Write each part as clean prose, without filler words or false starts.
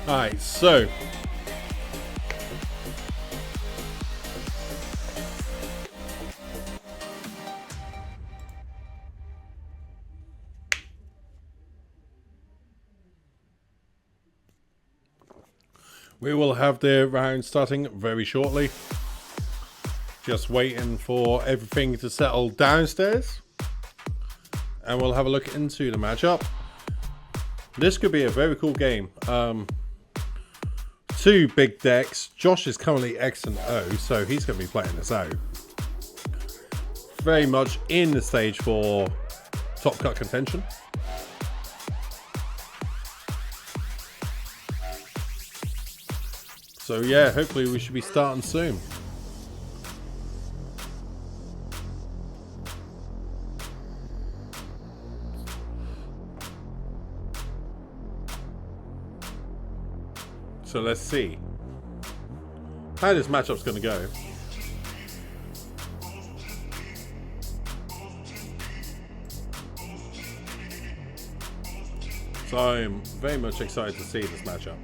Alright, so we will have the round starting very shortly. Just waiting for everything to settle downstairs. And we'll have a look into the matchup. This could be a very cool game. Two big decks. Josh is currently X and O, so he's going to be playing this out. Very much in the stage for top cut contention. So yeah, hopefully we should be starting soon. So let's see how this matchup's going to go. So I'm very much excited to see this matchup.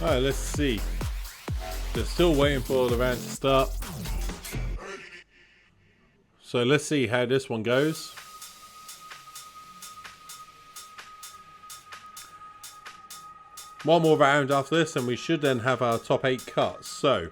Alright, let's see. They're still waiting for the round to start. So let's see how this one goes. One more round after this and we should then have our top 8 cuts. So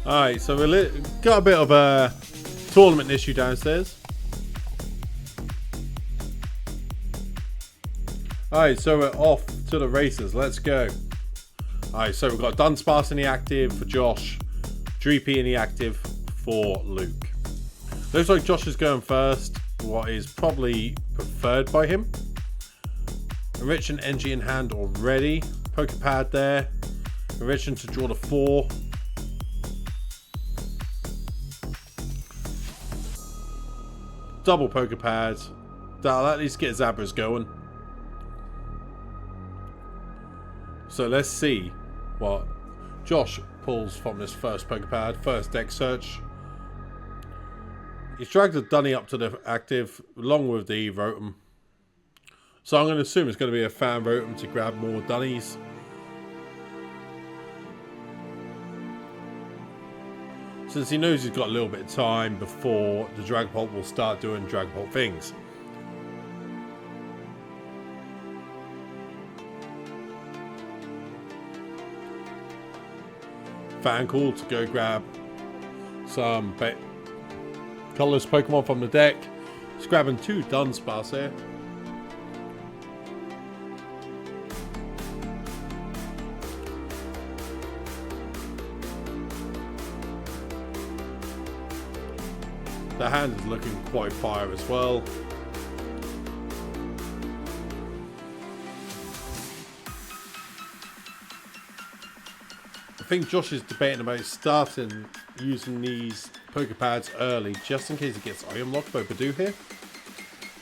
alright, so we got a bit of a tournament issue downstairs. Alright, so we're off to the races. Let's go. Alright, so we've got Dunsparce in the active for Josh, Dreepy in the active for Luke. Looks like Josh is going first, what is probably preferred by him. Enrich and NG in hand already. Pokepad there. Enriching to draw the 4. Double Pokepad. That'll at least get Zabras going. So let's see what Josh pulls from this first Pokepad. First deck search. He's dragged the Dunny up to the active along with the Rotom. So I'm going to assume it's going to be a fan Rotom to grab more Dunnies. Since he knows he's got a little bit of time before the Dragapult will start doing Dragapult things. Fan cool to go grab some colourless Pokemon from the deck. He's grabbing 2 Dunsparce here. The hand is looking quite fire as well. I think Josh is debating about starting using these Pokepads early, just in case it gets item locked by Badoo here.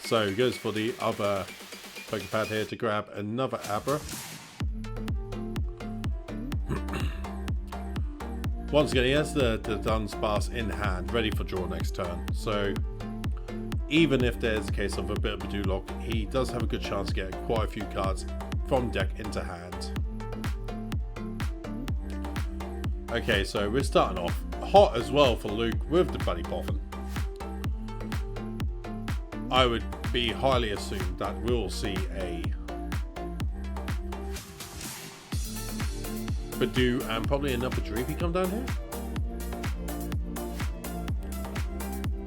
So he goes for the other Pokepad here to grab another Abra. Once again, he has the Dunsparce in hand, ready for draw next turn. So even if there's a case of a bit of Badoo lock, he does have a good chance to get quite a few cards from deck into hand. Okay, so we're starting off hot as well for Luke with the Buddy Poffin. I would be highly assumed that we'll see a Badoo and probably another Dreepy come down here.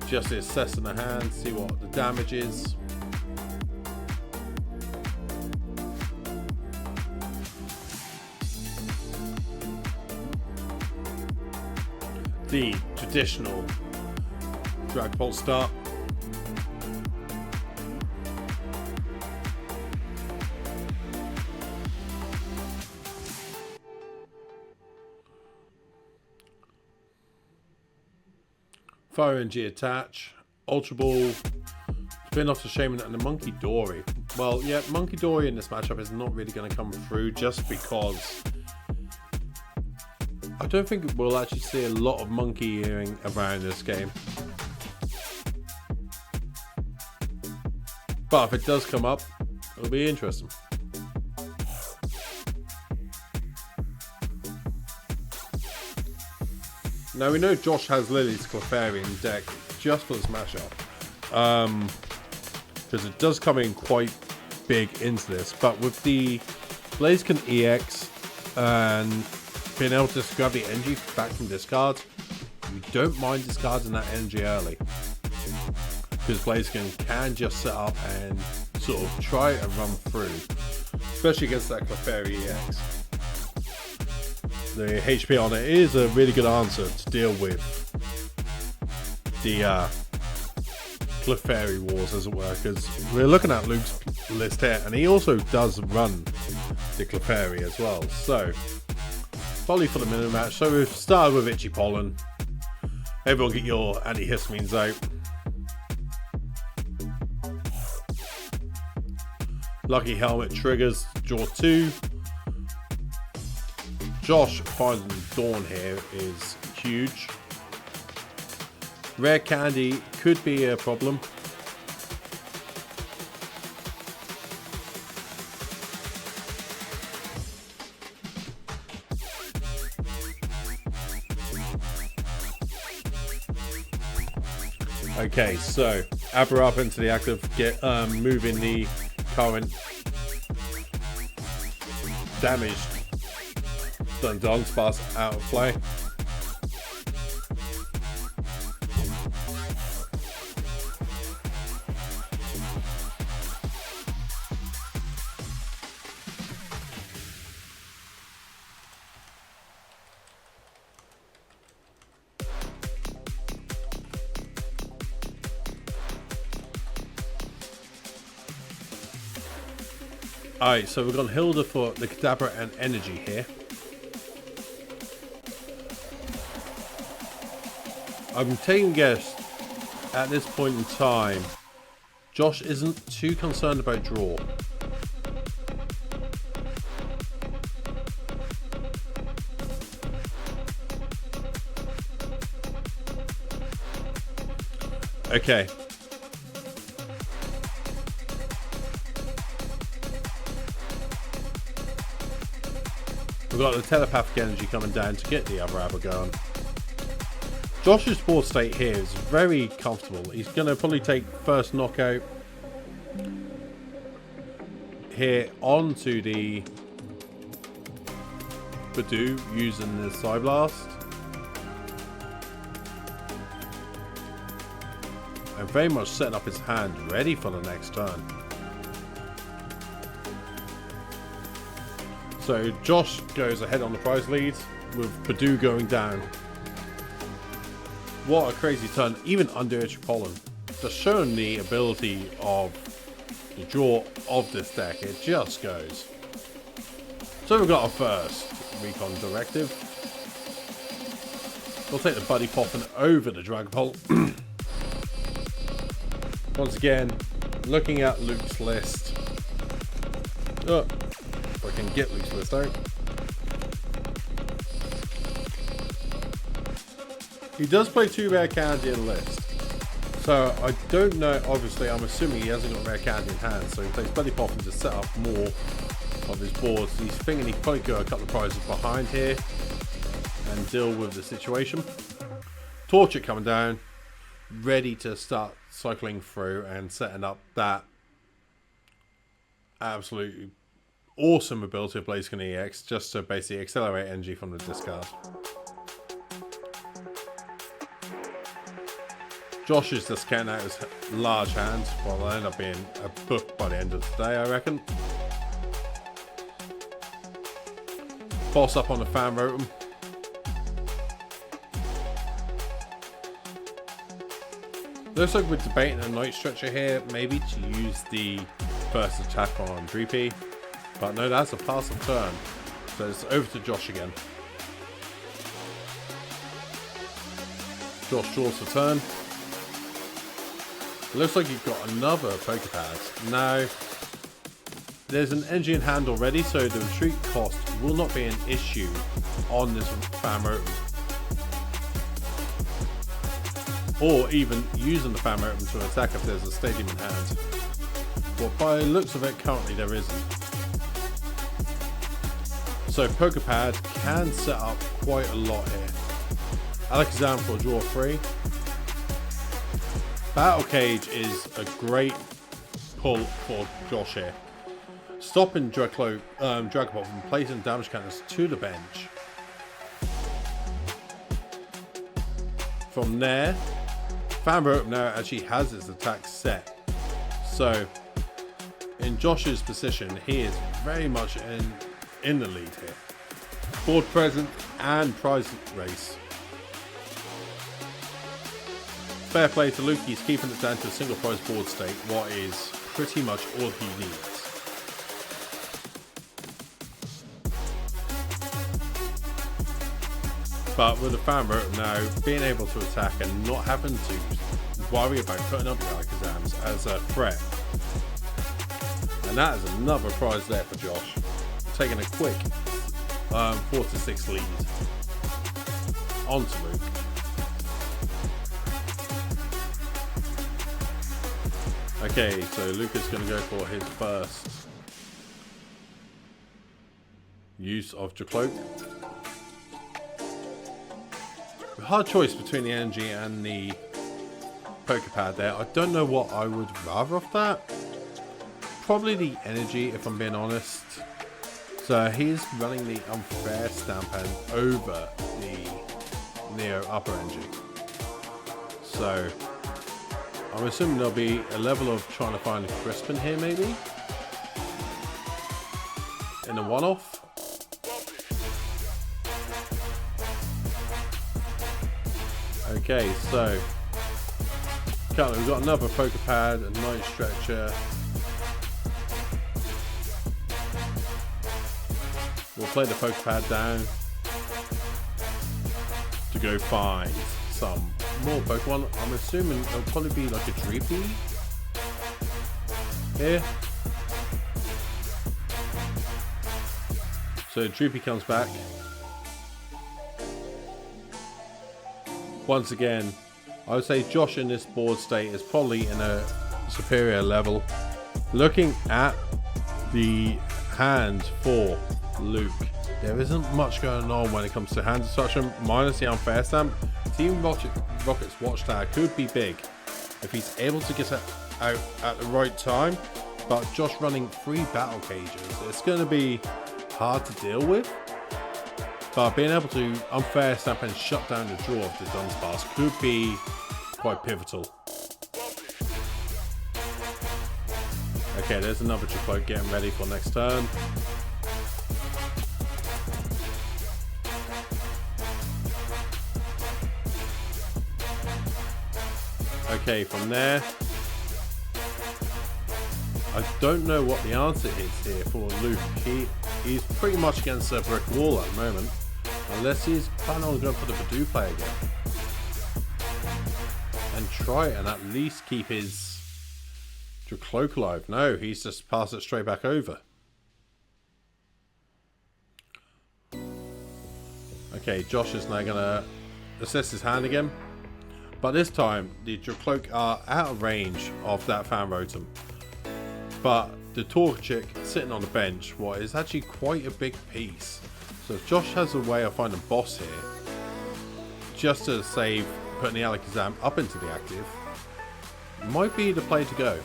Just assessing the hand, see what the damage is. The traditional Dragapult start. Fire Energy attach, Ultra Ball, spin off the Shaman and the Monkey Dory. Well, yeah, Monkey Dory in this matchup is not really going to come through just because I don't think we'll actually see a lot of monkey earring around this game. But if it does come up, it'll be interesting. Now we know Josh has Lily's Clefairy in deck just for this matchup. Because it does come in quite big into this. But with the Blaziken EX and being able to just grab the energy back from discards, you don't mind discarding that energy early. Because Blaziken can just set up and sort of try and run through. Especially against that Clefairy EX. The HP on it is a really good answer to deal with the Clefairy wars, as it were, because we're looking at Luke's list here, and he also does run the Clefairy as well. So, probably for the minute match. So we've started with Itchy Pollen. Everyone get your antihistamines out. Lucky Helmet triggers, draw 2. Josh finding Dawn here is huge. Rare Candy could be a problem. Okay, so Abra up into the active, get moving the current damaged Dunsparce out of play. Alright, so we've got Hilda for the Kadabra and Energy here. I'm taking a guess at this point in time, Josh isn't too concerned about draw. Okay. We've got the telepathic energy coming down to get the other Abra going. Josh's board state here is very comfortable. He's going to probably take first knockout here onto the Badoo using the Psyblast. And very much setting up his hand ready for the next turn. So Josh goes ahead on the prize lead with Badoo going down. What a crazy turn, even under Itchy Pollen. Just showing the ability of the draw of this deck, it just goes. So we've got our first Recon Directive. We'll take the Buddy Poppin over the Dragapult. Once again, looking at Luke's list. Oh, if I can get Luke's list out. He does play 2 rare candy in the list. So I don't know, obviously I'm assuming he hasn't got rare candy in hand, so he plays Buddy Poppin to set up more of his boards. He's thinking he could probably go a couple of prizes behind here and deal with the situation. Torchic coming down, ready to start cycling through and setting up that absolutely awesome ability of Blaziken EX, just to basically accelerate energy from the discard. Josh is just getting out his large hand. Well, they'll end up being a book by the end of the day, I reckon. Boss up on the Fan Rotom. Looks like we're debating a Night Stretcher here, maybe to use the first attack on Dreepy. But no, that's a passive turn. So it's over to Josh again. Josh draws the turn. Looks like you've got another Pokepad. Now, there's an energy in hand already, so the retreat cost will not be an issue on this Fan Rotom. Or even using the Fan Rotom to attack if there's a Stadium in hand. But by the looks of it, currently there isn't. So Pokepad can set up quite a lot here. Alakazam for draw 3. Battle Cage is a great pull for Josh here. Stopping Dragapult from placing damage counters to the bench. From there, Fan Rotom now actually has its attack set. So, in Josh's position, he is very much in the lead here. Board present and prize race. Fair play to Luke, he's keeping it down to a single prize board state, what is pretty much all he needs. But with the Fan Rotom now being able to attack and not having to worry about putting up the Alakazams as a threat. And that is another prize there for Josh. Taking a quick 4-6 lead onto Luke. Okay, so Luke is going to go for his first use of Dracloak. Hard choice between the energy and the Pokepad there. I don't know what I would rather of that. Probably the energy, if I'm being honest. So he's running the unfair Stampede over the Neo upper energy. So I'm assuming there'll be a level of trying to find a Crispin here, maybe? In a one-off? Okay, so currently we've got another Pokepad, a Night Stretcher. We'll play the Pokepad down to go find some more Pokemon. I'm assuming it'll probably be like a Dreepy here. So Dreepy comes back. Once again, I would say Josh in this board state is probably in a superior level. Looking at the hand for Luke, there isn't much going on when it comes to hand destruction, minus the unfair stamp. Team Rocket's Watchtower could be big if he's able to get it out at the right time, but Josh running 3 battle cages, it's going to be hard to deal with. But being able to unfair stamp and shut down the draw of the Dunsparce could be quite pivotal. Okay, there's another Dracloak getting ready for next turn. Okay, from there, I don't know what the answer is here for Luke. He's pretty much against a brick wall at the moment, unless he's planning on going for the Badoo play again and try it and at least keep his Dracloak alive. No, he's just passed it straight back over. Okay, Josh is now gonna assess his hand again, but this time the Dracloak are out of range of that Fan Rotom. But the Torchic sitting on the bench, what is actually quite a big piece. So if Josh has a way of finding boss here, just to save putting the Alakazam up into the active, might be the play to go.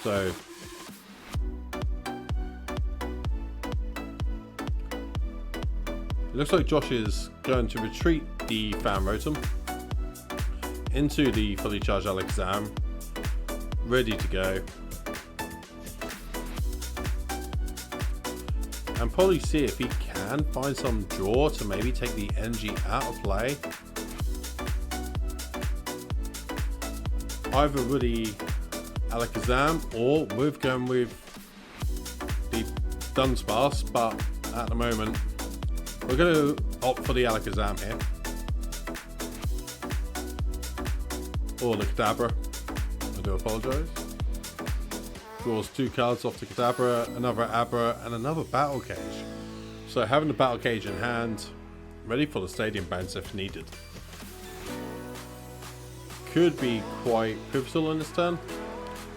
So it looks like Josh is going to retreat the Fan Rotom into the fully charged Alakazam, ready to go, and probably see if he can find some draw to maybe take the energy out of play, either with the Alakazam or with going with the Dunsparce. But at the moment we're going to opt for the Alakazam here. Or the Kadabra. I do apologise. Draws 2 cards off the Kadabra, another Abra, and another Battle Cage. So having the Battle Cage in hand, ready for the Stadium bounce if needed, could be quite pivotal in this turn.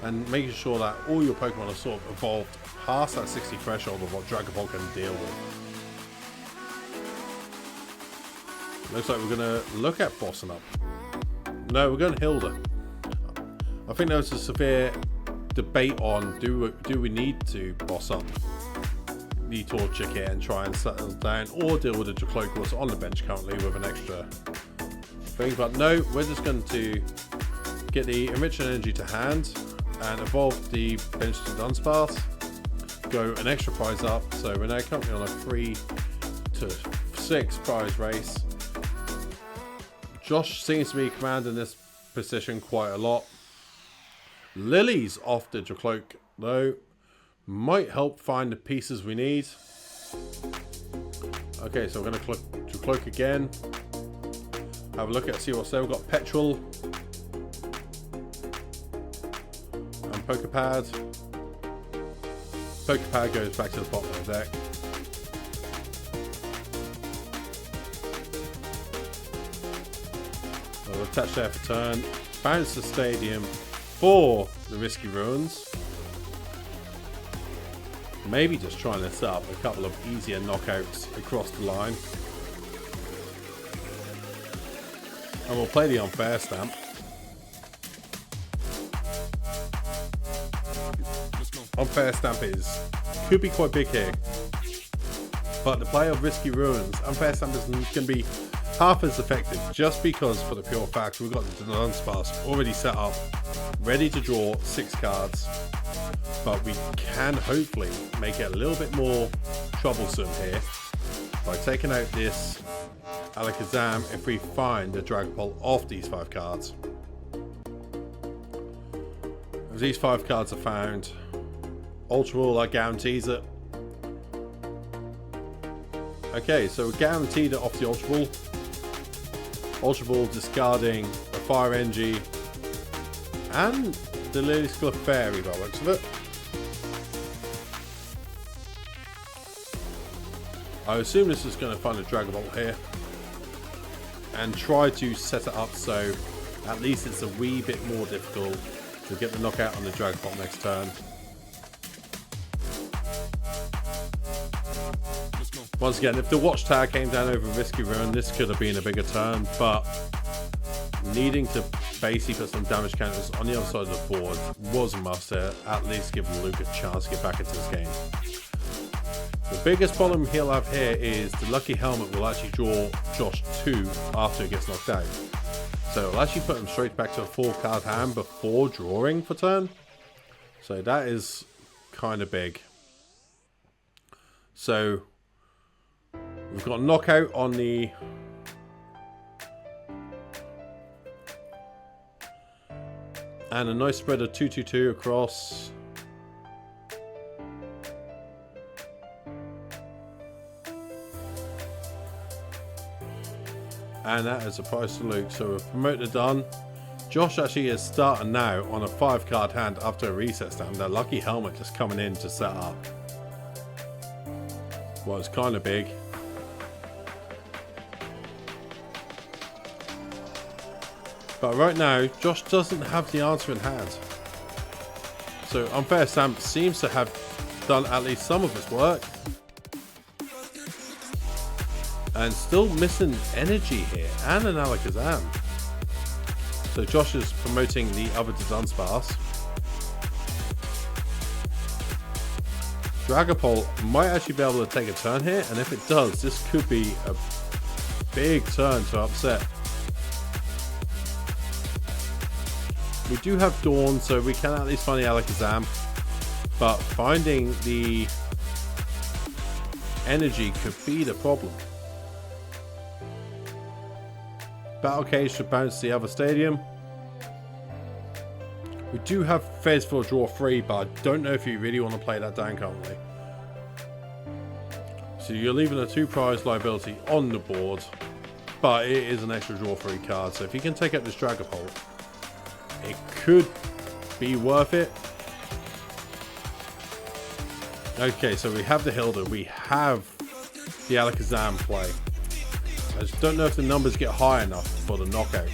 And making sure that all your Pokemon are sort of evolved past that 60 threshold of what Dragapult can deal with. Looks like we're going to look at bossing up. No, we're going Hilda. I think there was a severe debate on do we need to boss up the Torchic here and try and settle down, or deal with the Dracloak what's on the bench currently with an extra thing. But no, we're just going to get the Enriching Energy to hand and evolve the bench to Dunsparce, go an extra prize up. So we're now currently on a 3 to 6 prize race. Josh seems to be commanding this position quite a lot. Lily's off the Dracloak though, might help find the pieces we need. Okay, so we're going to Dracloak again. Have a look at see what's there. We've got Petrol and Pokepad. Pokepad goes back to the bottom of the deck. We'll attach there for turn, bounce the Stadium for the Risky Ruins. Maybe just trying to set up a couple of easier knockouts across the line. And we'll play the Unfair Stamp. Unfair Stamp could be quite big here. But the play of Risky Ruins, Unfair Stamp is going to be half as effective, just because for the pure fact we've got the Dunsparce already set up, ready to draw 6 cards. But we can hopefully make it a little bit more troublesome here by taking out this Alakazam if we find the Dragapult off these 5 cards. If these 5 cards are found, Ultra Ball, that guarantees it. Okay, so we're guaranteed it off the Ultra Ball. Ultra Ball discarding the Fire Energy and the Lily's Clefairy by the looks of it. I assume this is going to find a Dragapult here and try to set it up so at least it's a wee bit more difficult to get the knockout on the Dragapult next turn. Once again, if the Watchtower came down over Risky Ruin, this could have been a bigger turn, but needing to basically put some damage counters on the other side of the board was a must here, at least give Luke a chance to get back into this game. The biggest problem he'll have here is the Lucky Helmet will actually draw Josh 2 after he gets knocked out. So it'll actually put him straight back to a 4-card hand before drawing for turn. So that is kind of big. So We've got a knockout on the... And a nice spread of 2-2-2 across. And that is a price to Luke. So we've promoted done. Josh actually is starting now on a 5-card hand after a reset stand. That lucky helmet just coming in to set up. Well, it's kind of big. But right now, Josh doesn't have the answer in hand. So Unfair Stamp seems to have done at least some of its work. And still missing energy here, and an Alakazam. So Josh is promoting the other to Dunsparce. Dragapult might actually be able to take a turn here, and if it does, this could be a big turn to upset. We do have Dawn, so we can at least find the Alakazam, but finding the energy could be the problem. Battle Cage should bounce the other stadium. We do have Fez for draw 3, but I don't know if you really want to play that down currently. So you're leaving a 2-prize liability on the board, but it is an extra draw 3 card. So if you can take out this Dragapult, it could be worth it. Okay, so we have the Hilda, we have the Alakazam play. I just don't know if the numbers get high enough for the knockout.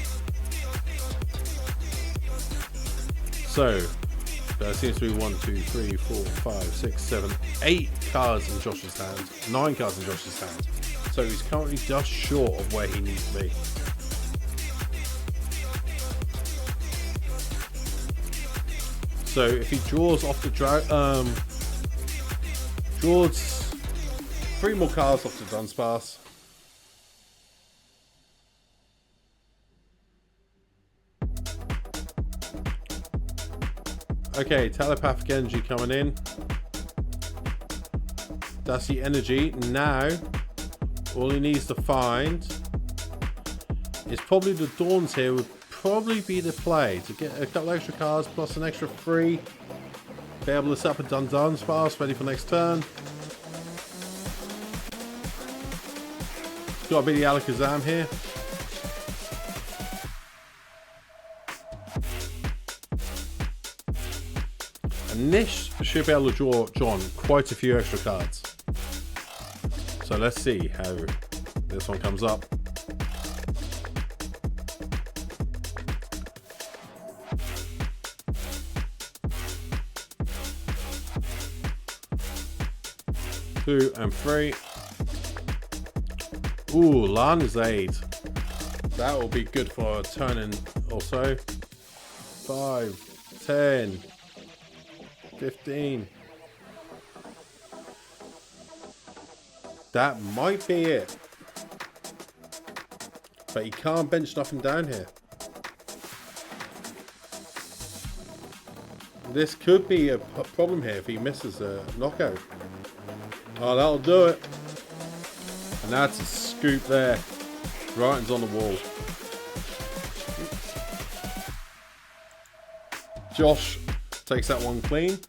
So there seems to be 1, 2, 3, 4, 5, 6, 7, 8 cards in Josh's hand, 9 cards in Josh's hand. So he's currently just short of where he needs to be. So if he draws off the draws 3 more cards off the Dunsparce. Okay, telepathic energy coming in. That's the energy. Now, all he needs to find is probably the Dawns here would probably be the play to get a couple extra cards plus an extra 3. Be able to set up a Dunsparce ready for next turn. It's got to be the Alakazam here. And this should be able to draw John quite a few extra cards. So let's see how this one comes up. Two and 3. Ooh, Lana's Aid. That will be good for a turn in also. 5, 10, 15. That might be it. But he can't bench nothing down here. This could be a problem here if he misses a knockout. Oh, that'll do it. And that's a scoop there. Writing's on the wall. Josh takes that one clean.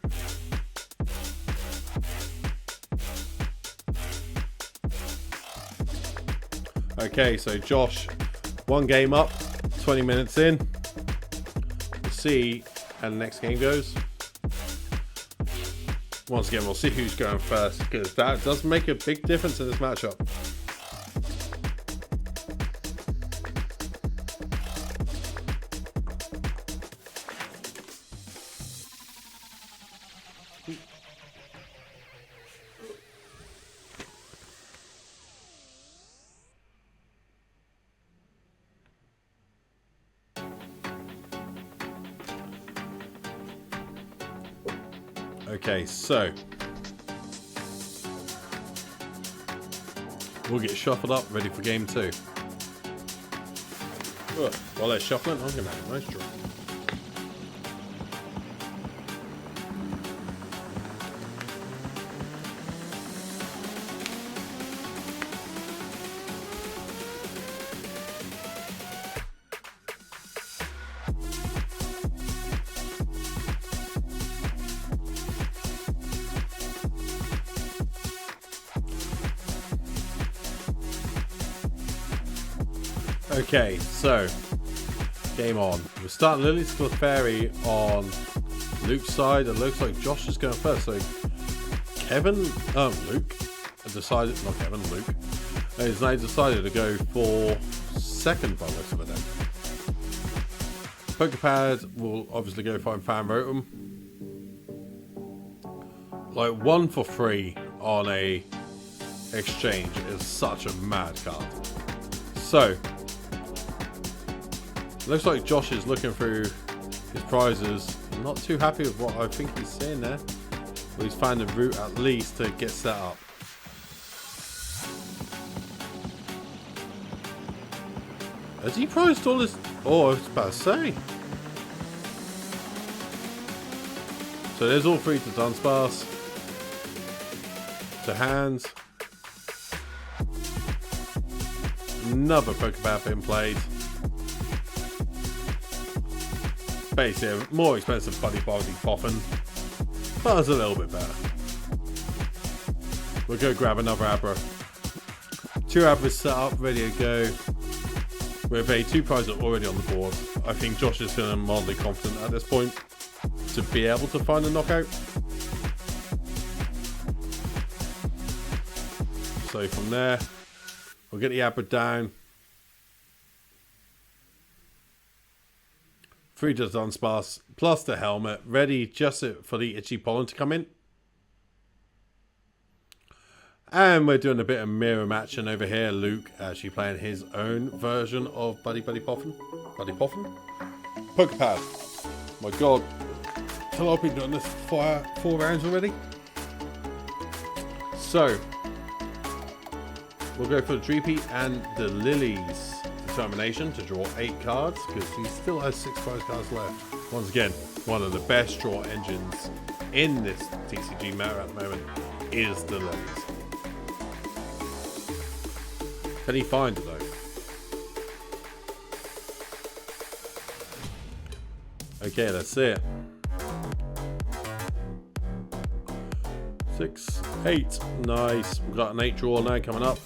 Okay, so Josh, 1 game up, 20 minutes in. We'll see how the next game goes. Once again, we'll see who's going first, because that does make a big difference in this matchup. Okay, so we'll get shuffled up, ready for game 2. While they're shuffling, I'm going to have a nice draw. Okay, so game on. We're starting Lily's Clefairy on Luke's side. It looks like Josh is going first. So Luke decided, not Kevin, Luke, has now decided to go for second by the looks of it then. Pokepad will obviously go find Fan Rotom. Like 1 for 3 on a exchange is such a mad card. So looks like Josh is looking through his prizes. Not too happy with what I think he's seeing there. Well, he's found a route at least to get set up. Has he prized all his... Oh, I was about to say. So there's all 3 to Dunsparce. To hands. Another Pokeball being played. Basically, a more expensive Buddy Poffin. But it's a little bit better. We'll go grab another Abra. 2 Abras set up, ready to go. With 2 prizes already on the board. I think Josh is feeling mildly confident at this point to be able to find a knockout. So from there, we'll get the Abra down. 3 to Dunsparce, plus the helmet, ready just for the Itchy Pollen to come in. And we're doing a bit of mirror matching over here. Luke actually playing his own version of Buddy Poffin. Buddy Poffin? Pokepad. My god. How long have I been doing this? 4 rounds already? So, we'll go for the Dreepy and the Lily's determination to draw 8 cards because he still has 6 prize cards left. Once again, one of the best draw engines in this TCG meta at the moment is the Lily's. Can he find it though? Okay, let's see it. 6, 8, nice. We've got an 8 draw now coming up.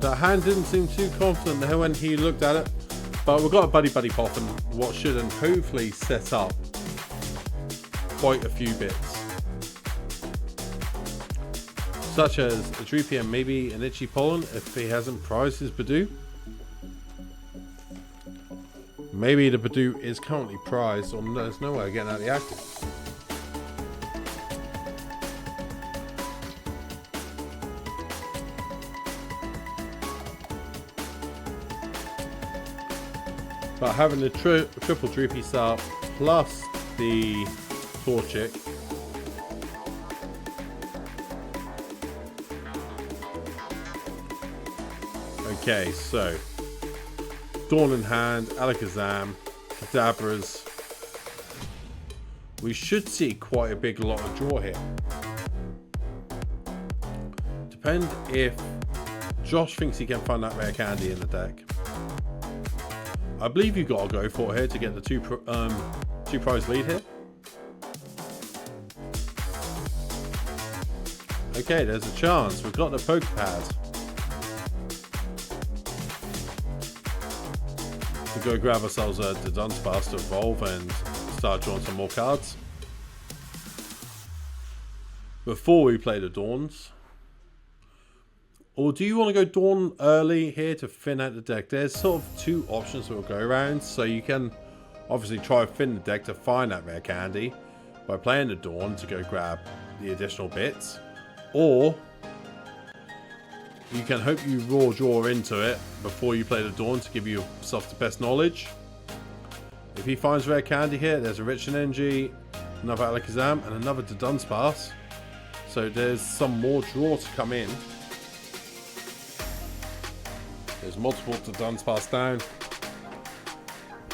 The hand didn't seem too confident there when he looked at it, but we've got a Buddy Poffin, what should and hopefully set up quite a few bits, such as a Dreepy and maybe an Itchy Pollen if he hasn't prized his Badoo. Maybe the Badoo is currently prized or there's no way of getting out of the active. But having the triple Dreepy start plus the Torchic, okay, so Dawn in hand, Alakazam, Kadabras. We should see quite a big lot of draw here. Depends if Josh thinks he can find that rare candy in the deck. I believe you've got to go for it here to get the 2 prize lead here. Okay, there's a chance. We've got the Pokepad. We'll go grab ourselves the Dunsparce to evolve and start drawing some more cards. Before we play the Dawns. Or do you want to go Dawn early here to thin out the deck? There's sort of 2 options that will go around. So you can obviously try to thin the deck to find that rare candy by playing the Dawn to go grab the additional bits. Or you can hope you raw draw into it before you play the Dawn to give yourself the best knowledge. If he finds rare candy here, there's a Rich Energy, another Alakazam, and another Dunsparce. So there's some more draw to come in. There's multiple to Dunsparce down.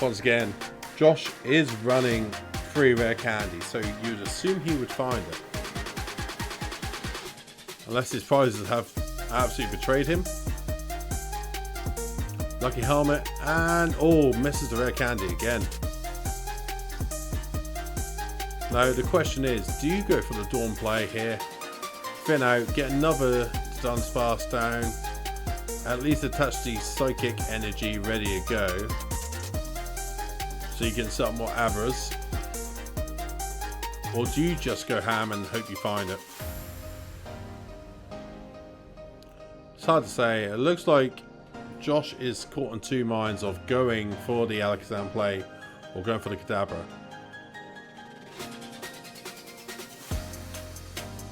Once again, Josh is running 3 rare candy, so you'd assume he would find it. Unless his prizes have absolutely betrayed him. Lucky helmet, and oh, misses the rare candy again. Now the question is, do you go for the Dawn play here? Thin out, get another Dunsparce down, at least attach the Psychic Energy ready to go, so you can set up more Abras. Or do you just go ham and hope you find it? It's hard to say. It looks like Josh is caught in two minds of going for the Alakazam play or going for the Kadabra.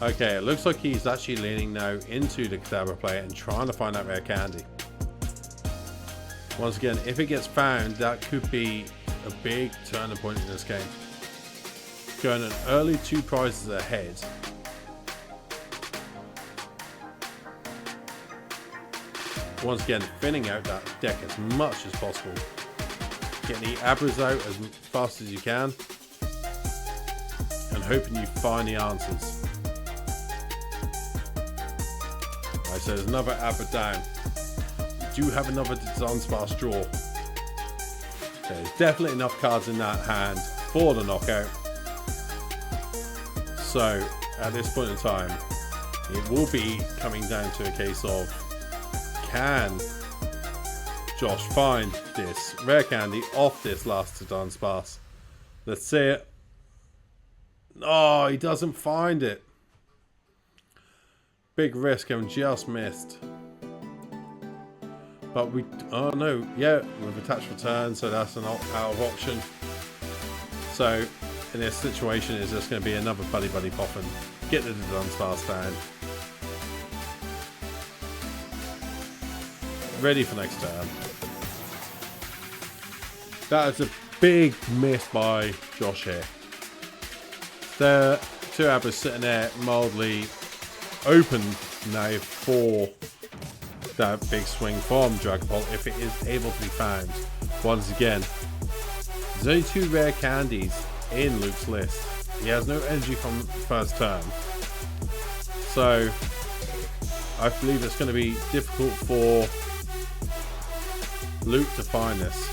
Okay, it looks like he's actually leaning now into the Kadabra play and trying to find that rare candy. Once again, if it gets found, that could be a big turning point in this game. Going an early 2 prizes ahead. Once again, thinning out that deck as much as possible. Getting the Abras out as fast as you can. And hoping you find the answers. Right, so there's another Abra down. We do have another Dunsparce draw. Okay, there's definitely enough cards in that hand for the knockout. So, at this point in time, it will be coming down to a case of, can Josh find this rare candy off this last Dunsparce? Let's see it. Oh, he doesn't find it. Big risk and just missed. But we, oh no, yeah, we've attached return, so that's an out of option. So in this situation, is just going to be another buddy popping. Get the Dunsparce down. Ready for next turn. That is a big miss by Josh here. There, 2 Abras sitting there mildly open now for that big swing from Dragapult if it is able to be found. Once again, there's only 2 rare candies in Luke's list. He has no energy from first turn. So I believe it's going to be difficult for Luke to find this.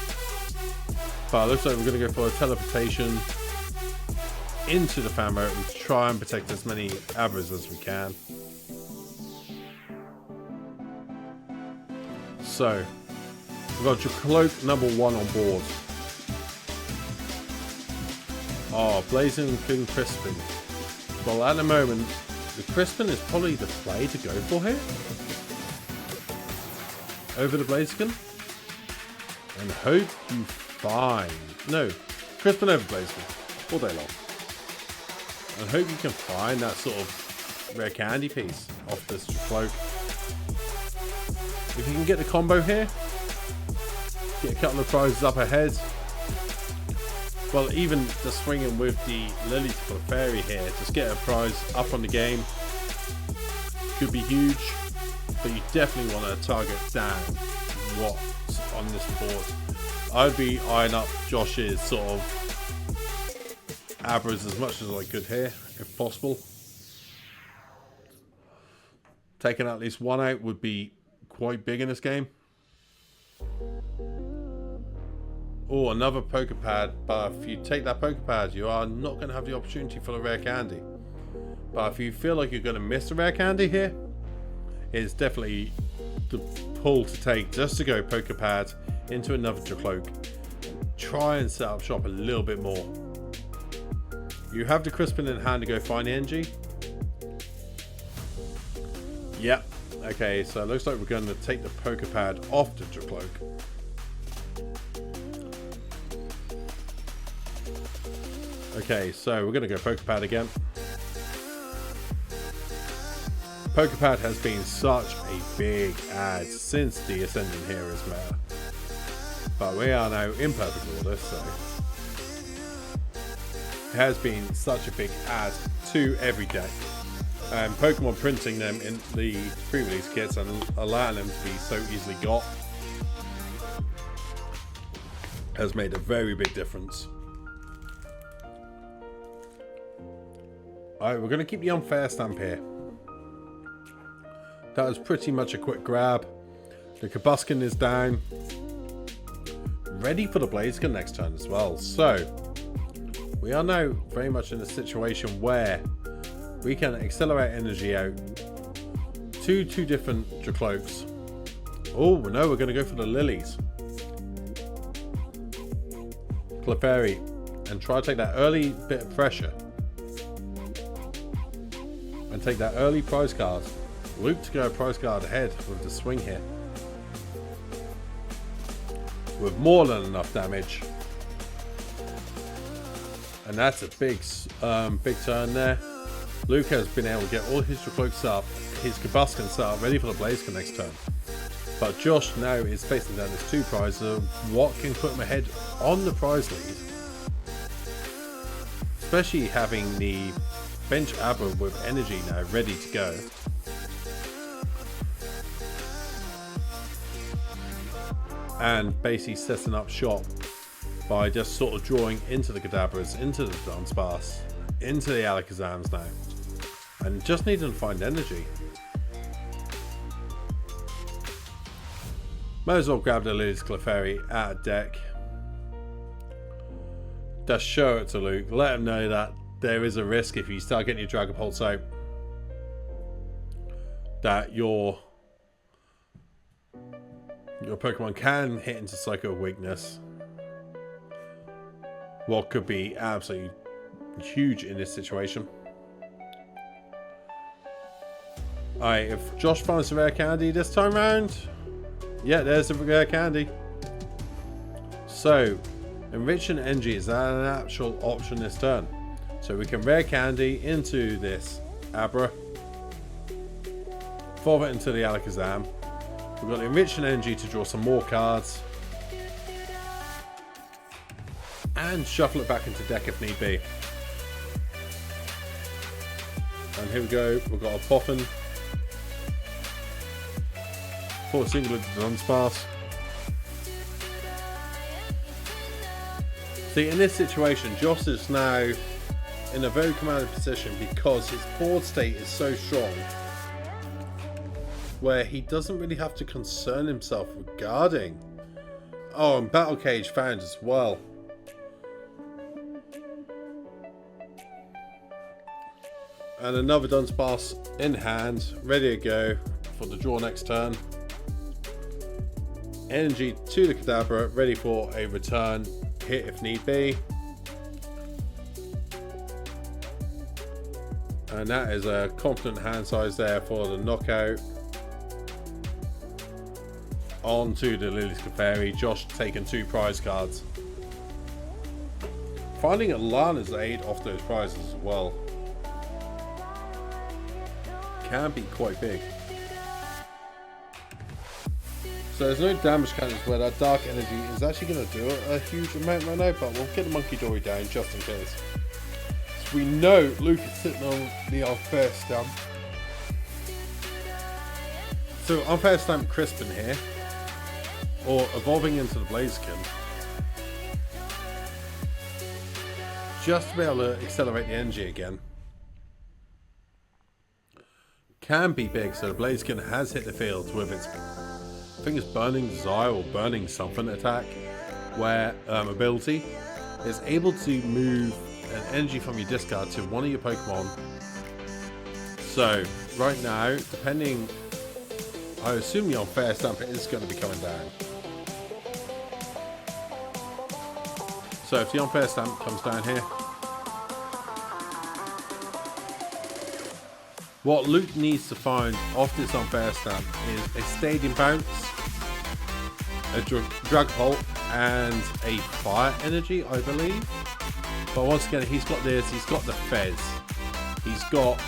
But it looks like we're going to go for a teleportation into the fan mode and try and protect as many Abras as we can. So we've got Dracloak number 1 on board. Oh, Blazing King Crispin. Well, at the moment, the Crispin is probably the play to go for here. Over the Blaziken. And hope you find... No, Crispin over Blaziken. All day long. And hope you can find that sort of rare candy piece off this Dracloak. If you can get the combo here, get a couple of prizes up ahead. Well, even just swinging with the Lily for the Fairy here, just get a prize up on the game. Could be huge, but you definitely want to target down what's on this board. I'd be eyeing up Josh's sort of Abras as much as I could here, if possible. Taking at least 1 out would be quite big in this game. Oh, another Poképad, but if you take that Poképad, you are not going to have the opportunity for the rare candy. But if you feel like you're going to miss the rare candy here, it's definitely the pull to take just to go Poképad into another Dracloak. Try and set up shop a little bit more. You have the Crispin in hand to go find the NG. Yep. Okay, so it looks like we're going to take the Poképad off the Dracloak. Okay, so we're going to go Poképad again. Poképad has been such a big ad since the Ascending Heroes meta. But we are now in perfect order, so it has been such a big add to every deck. And Pokemon printing them in the pre-release kits and allowing them to be so easily got has made a very big difference. Alright, we're going to keep the unfair stamp here. That was pretty much a quick grab. The Kabuskin is down. Ready for the Blaziken next turn as well. So, We are now very much in a situation where we can accelerate energy out to two different Dracloaks. Oh no, we're going to go for the Lilies. Clefairy, and try to take that early bit of pressure. And take that early prize card. Luke to go a prize card ahead with the swing here. With more than enough damage. And that's a big turn there. Luke has been able to get all his Dracloaks up, his Kabuscans up, ready for the Blaziken next turn. But Josh now is facing down his two prizes. What can put him ahead on the prize lead? Especially having the bench Abra with energy now ready to go. And basically setting up shop by just sort of drawing into the Kadabras, into the Dunsparce, into the Alakazams now. And just needing to find energy. Might as well grab the Lily's Clefairy out of deck. Just show it to Luke. Let him know that there is a risk if you start getting your Dragapults out. That your Pokemon can hit into Psycho Weakness. What could be absolutely huge in this situation. Alright, if Josh finds a rare candy this time round, yeah, there's a rare candy. So, enriching energy is an actual option this turn. So we can rare candy into this Abra, forward it into the Alakazam. We've got the enriching energy to draw some more cards. And shuffle it back into deck if need be. And here we go, we've got a Poffin for a single into Dunsparce. See, in this situation, Josh is now in a very commanding position because his board state is so strong where he doesn't really have to concern himself regarding. Oh, and Battle Cage found as well. And another Dunsparce in hand, ready to go for the draw next turn. Energy to the Kadabra, ready for a return hit if need be. And that is a confident hand size there for the knockout. On to the Lily's Clefairy. Josh taking two prize cards. Finding a Lana's aid off those prizes as well can be quite big. So there's no damage counters where that dark energy is actually going to do a huge amount right now, but we'll get the Monkey Dory down just in case. So we know Luke is sitting on the Unfair Stamp. So Unfair Stamp Crispin here, or evolving into the Blaziken, just to be able to accelerate the energy again. Can be big, so the Blaziken has hit the field with its, I think it's Burning Desire or Burning Something attack, where ability is able to move an energy from your discard to one of your Pokemon. So right now, depending, I assume the Unfair Stamp is going to be coming down. So if the Unfair Stamp comes down here, what Luke needs to find off this Unfair Stamp is a Stadium Bounce, a Dragapult, and a Fire Energy, I believe. But once again, he's got this, he's got the Fez, he's got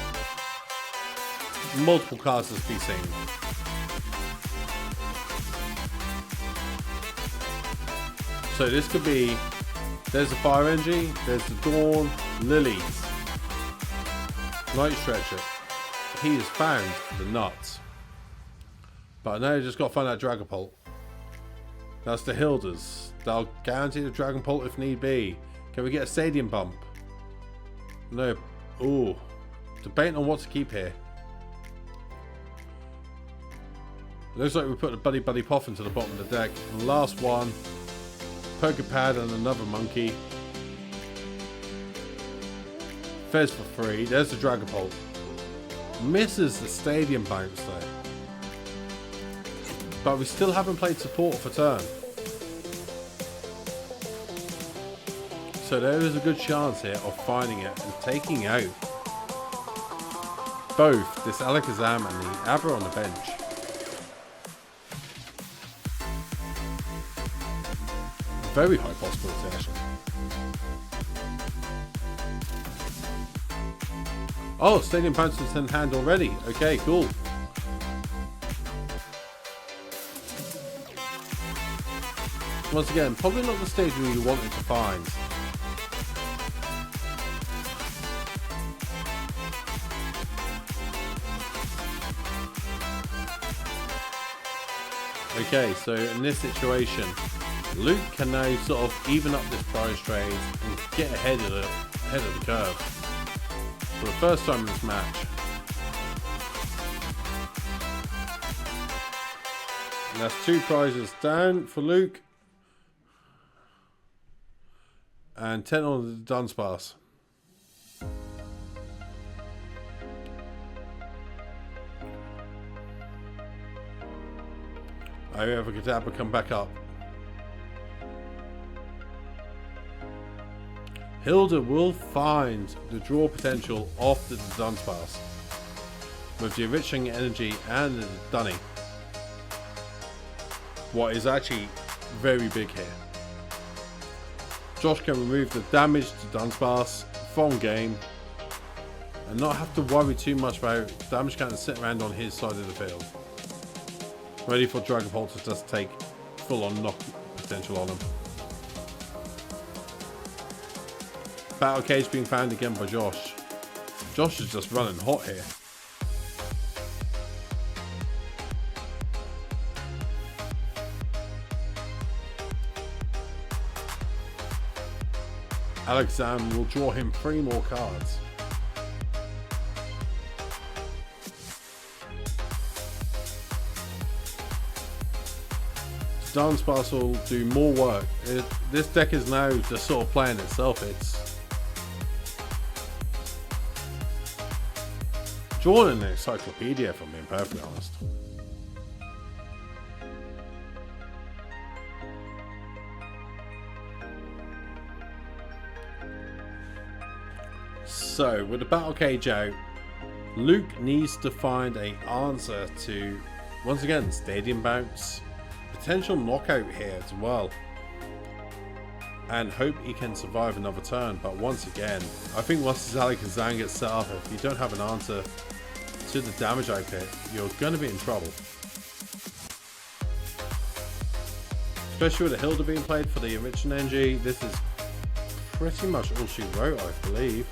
multiple cards to be seen. So this could be, there's the Fire Energy, there's the Dawn, Lilies, Night Stretcher. He has found the nuts. But now you just got to find that Dragapult. That's the Hildas. They'll guarantee the Dragapult if need be. Can we get a Stadium Bump? No. Ooh. Debating on what to keep here. Looks like we put the Buddy Buddy Poffin to the bottom of the deck. And the last one, Pokepad and another monkey. Fez for free. There's the Dragapult. Misses the Stadium Bounce though. But we still haven't played support for turn. So there is a good chance here of finding it and taking out both this Alakazam and the Abra on the bench. Very high possibility actually. Oh, Stadium Bounce is in hand already. Okay, cool. Once again, probably not the stage where you wanted to find. Okay, so in this situation, Luke can now sort of even up this prize trade and get ahead of the curve for the first time in this match. And that's 2 prizes down for Luke and 10 on the Dunsparce. I have a Kadabra come back up. Hilda will find the draw potential of the Dunsparce with the enriching energy and the Dunny. What is actually very big here. Josh can remove the damage to Dunsparce from game and not have to worry too much about damage can't sit around on his side of the field. Ready for Dragapult to just take full on knock potential on him. Battle cage being found again by Josh. Josh is just running hot here. Alakazam will draw him 3 more cards. Dunsparce will do more work. This deck is now just sort of playing itself. It's drawn an encyclopedia, if I'm being perfectly honest. So, with the battle cage out, Luke needs to find an answer to, once again, Stadium Bounce. Potential knockout here as well, and hope he can survive another turn. But once again, I think once this Alakazam gets set up, if you don't have an answer to the damage output, you're going to be in trouble. Especially with the Hilda being played for the enriching energy, this is pretty much all she wrote, I believe.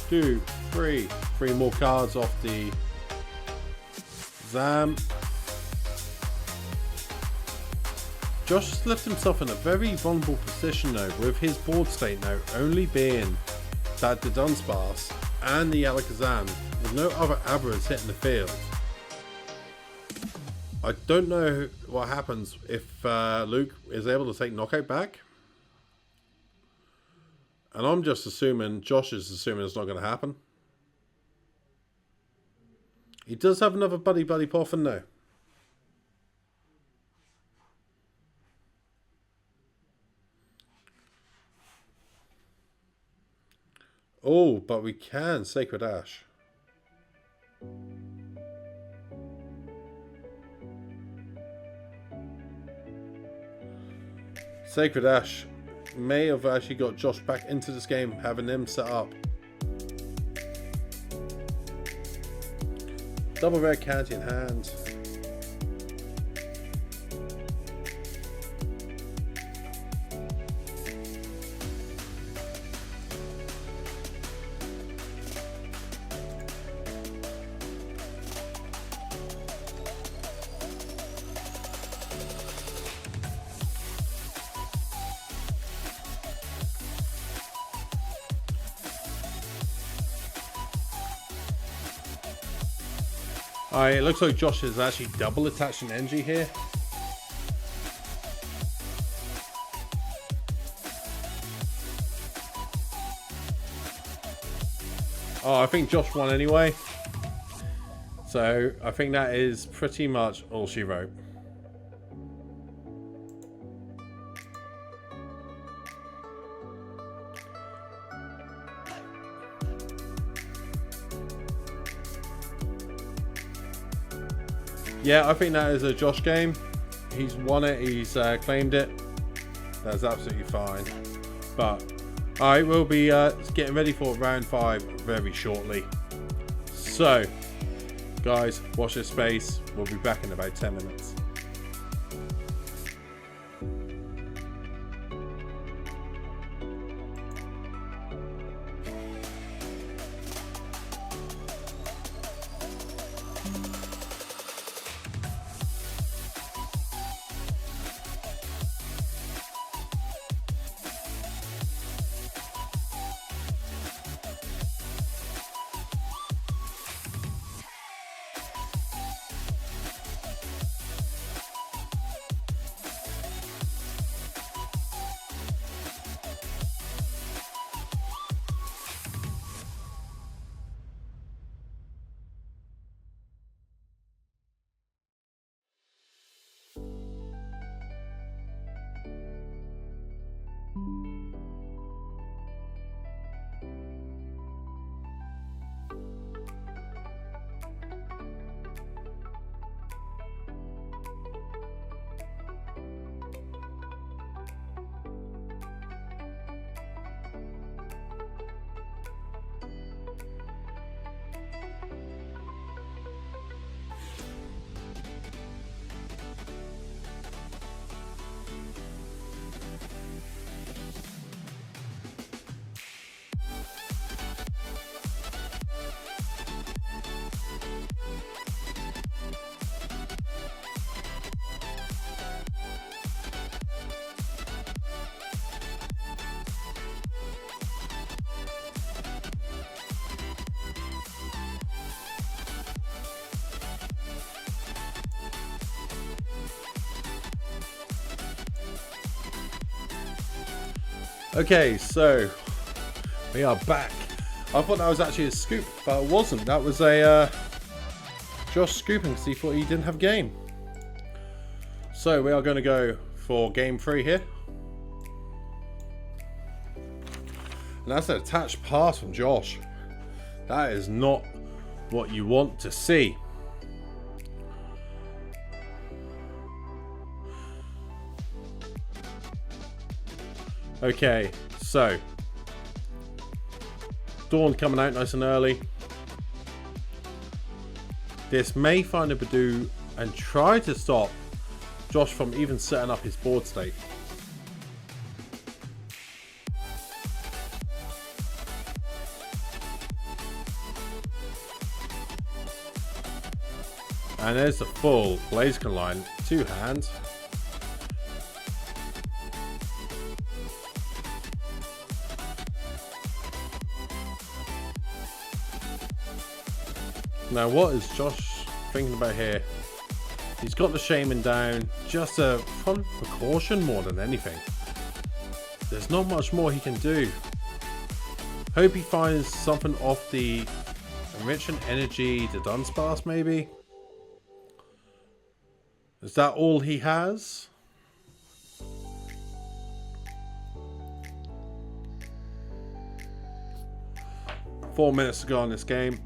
2, 3 more cards off the Zam. Josh has left himself in a very vulnerable position though, with his board state now only being that the Dunsparce and the Alakazam, with no other Abras hitting the field. I don't know what happens if Luke is able to take knockout back. And I'm just assuming, Josh is assuming it's not going to happen. He does have another Buddy Poffin though. Oh, but we can Sacred Ash. Sacred Ash may have actually got Josh back into this game, having him set up. Double rare candy in hand. Alright, it looks like Josh is actually double attaching energy here. Oh, I think Josh won anyway. So I think that is pretty much all she wrote. Yeah, I think that is a Josh game. He's won it. He's claimed it. That's absolutely fine. But alright, we'll be getting ready for round 5 very shortly. So, guys, watch this space. We'll be back in about 10 minutes. Okay, so we are back. I thought that was actually a scoop, but it wasn't. That was a Josh scooping because he thought he didn't have a game. So we are going to go for game 3 here. And that's an attached pass from Josh. That is not what you want to see. Okay, so Dawn coming out nice and early. This may find a Badoo and try to stop Josh from even setting up his board state. And there's the full Blaziken line, 2 hands. Now what is Josh thinking about here? He's got the Shaman down, just a probably precaution more than anything. There's not much more he can do. Hope he finds something off the Enrichment Energy, the Dunsparce maybe? Is that all he has? Four minutes to go on this game.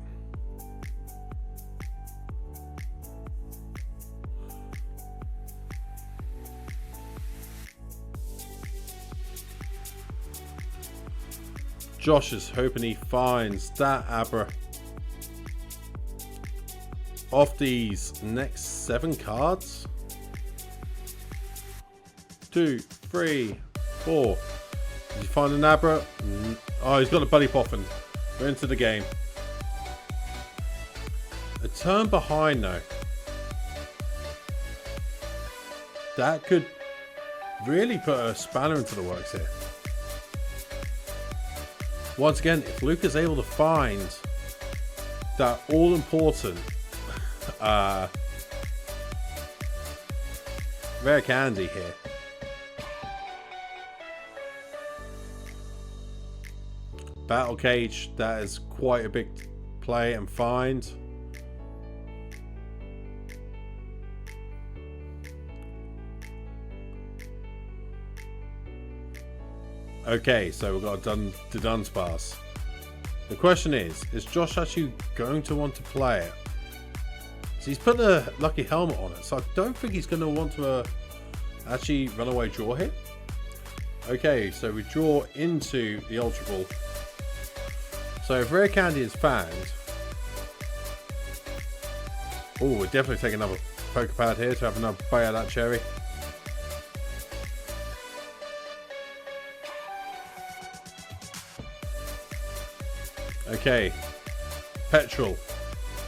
Josh is hoping he finds that Abra off these next 7 cards. 2, 3, 4. Did you find an Abra? Oh, he's got a Buddy Poffin. We're into the game. A turn behind though. That could really put a spanner into the works here. Once again, if Luke is able to find that all-important rare candy here, Battle Cage, that is quite a big play and find. Okay, so we've got the Dunsparce. The question is Josh actually going to want to play it? So he's put the Lucky Helmet on it, so I don't think he's going to want to actually run away draw here. Okay, so we draw into the Ultra Ball. So if Rare Candy is found... Oh, we're definitely taking another Pokepad here to have another bite of that cherry. Okay, Petrol,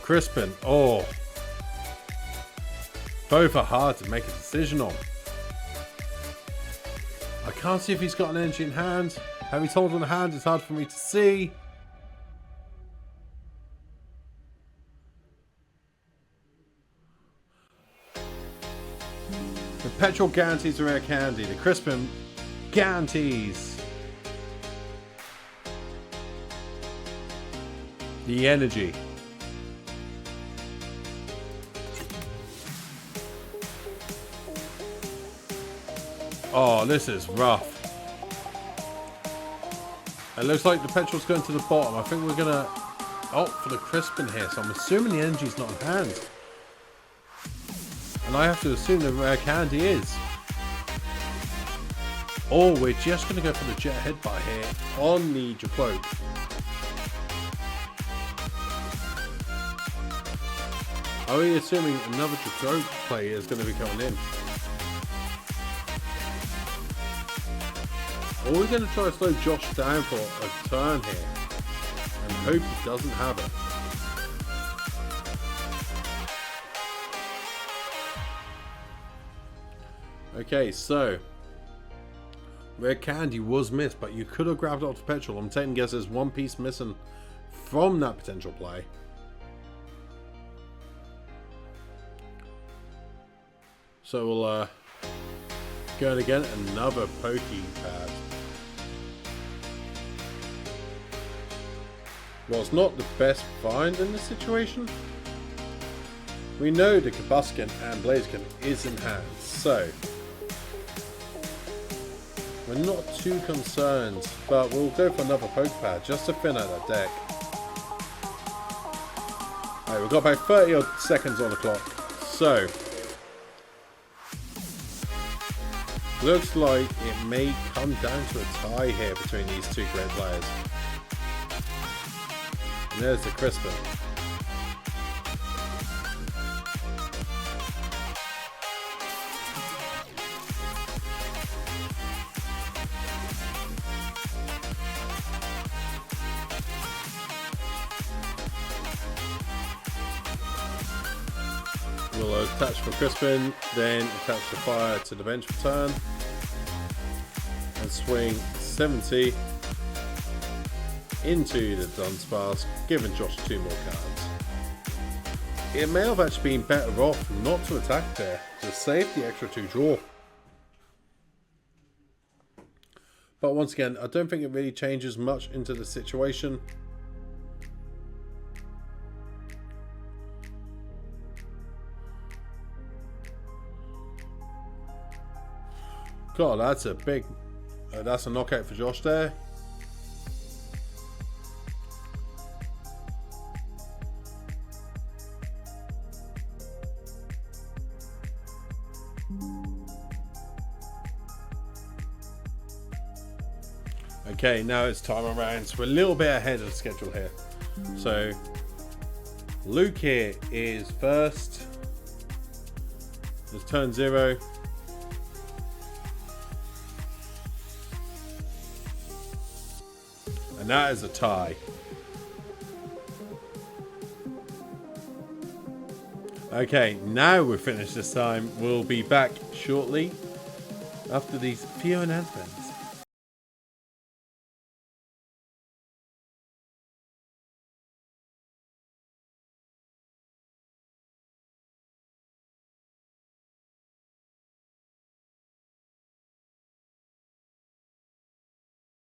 Crispin, oh, both are hard to make a decision on. I can't see if he's got an energy in hand. Having told on the hand, it's hard for me to see. The Petrol guarantees a Rare Candy, the Crispin guarantees the energy. Oh, this is rough. It looks like the Petrol's going to the bottom. I think we're going to opt for the Crispin here. So I'm assuming the energy's not in hand. And I have to assume the Rare Candy is. Or we're just going to go for the Jet Headbutt here on the Dragapult. Are we assuming another Dragapult play is going to be coming in? Or are we going to try to slow Josh down for a turn here and hope he doesn't have it? Okay, so Rare Candy was missed, but you could have grabbed it off the Petrol. I'm taking guess there's one piece missing from that potential play. So we'll go and again another Pokepad. Well, it's not the best find in this situation. We know the Kabuskin and Blaziken is in hand, so we're not too concerned, but we'll go for another Pokepad just to thin out that deck. Alright, we've got about 30 odd seconds on the clock, so looks like it may come down to a tie here between these two great players. And there's the Crispin. We'll attach for Crispin, then attach the fire to the bench for turn. And swing 70 into the Dunsparce, giving Josh 2 more cards. It may have actually been better off not to attack there, to save the extra 2 draw. But once again, I don't think it really changes much into the situation. God, that's a big... that's a knockout for Josh there. Okay, now it's time around. So we're a little bit ahead of the schedule here. So Luke here is first. It's turn 0. And that is a tie. Okay, now we're finished this time. We'll be back shortly after these few announcements.